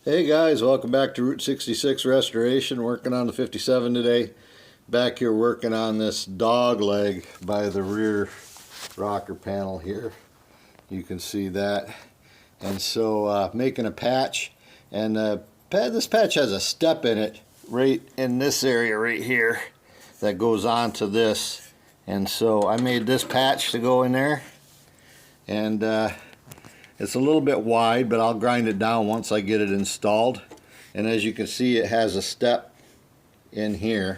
Hey guys, welcome back to Route 66 Restoration. Working on the 57 today. Back here working on this dog leg by the rear rocker panel here. You can see that. And so making a patch, and this patch has a step in it right in this area right here that goes on to this. And so I made this patch to go in there, and it's a little bit wide, but I'll grind it down once I get it installed. And as you can see, it has a step in here.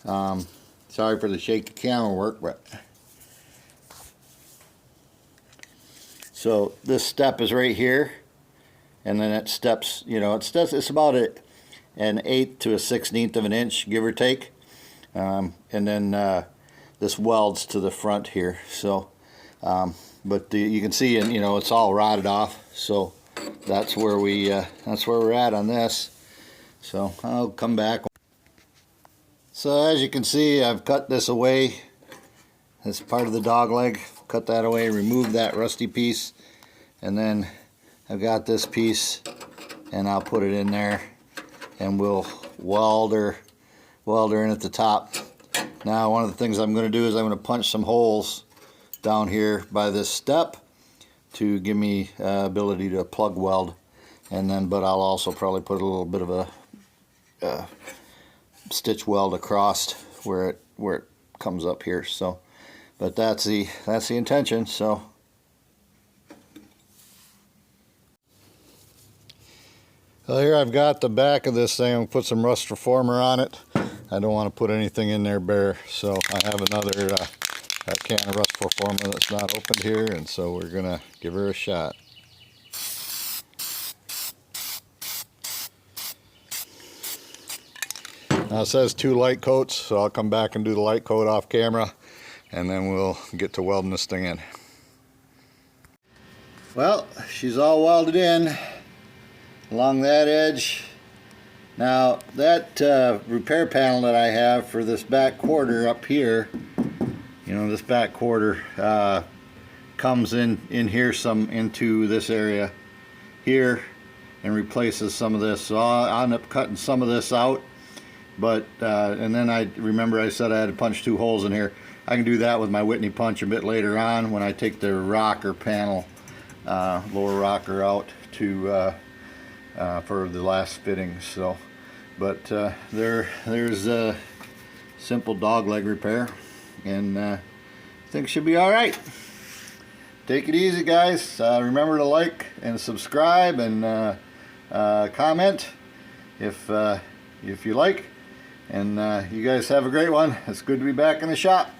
Sorry for the shaky camera work, but so this step is right here, and then it steps, you know, it's about an 1/8 to a 1/16 of an inch, give or take. And then this welds to the front here. So but you can see, and you know, it's all rotted off, so that's where we're at on this. So I'll come back. So as you can see, I've cut this away. This part of the dog leg, cut that away, remove that rusty piece, and then I've got this piece, and I'll put it in there, and we'll weld her in at the top. Now, one of the things I'm going to do is I'm going to punch some holes down here by this step to give me ability to plug weld, and then but I'll also probably put a little bit of a stitch weld across where it comes up here. So but that's the intention. So here I've got the back of this thing. I'm going to put some rust reformer on it. I don't want to put anything in there bare, so I have another a can of rust reformer that's not opened here, and so we're gonna give her a shot. Now it says 2 light coats, so I'll come back and do the light coat off camera, and then we'll get to welding this thing in. Well, she's all welded in along that edge. Now that repair panel that I have for this back quarter up here, you know, this back quarter comes in here some into this area here and replaces some of this. So I'll end up cutting some of this out, but and then I remember I said I had to punch 2 holes in here. I can do that with my Whitney punch a bit later on when I take the rocker panel, lower rocker out to for the last fittings. So but there's a simple dog leg repair, and I think should be all right. Take it easy, guys. Remember to like and subscribe and comment if you like, and you guys have a great one. It's good to be back in the shop.